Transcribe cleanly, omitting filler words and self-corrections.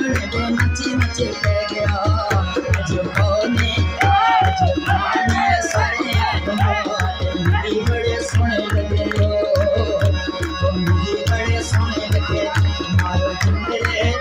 लंगड़े नची नची कह गया अजमाने सारे आदमी मेरी बड़े सोने लगे मेरी बड़े सोने लगे मारो जिंदरे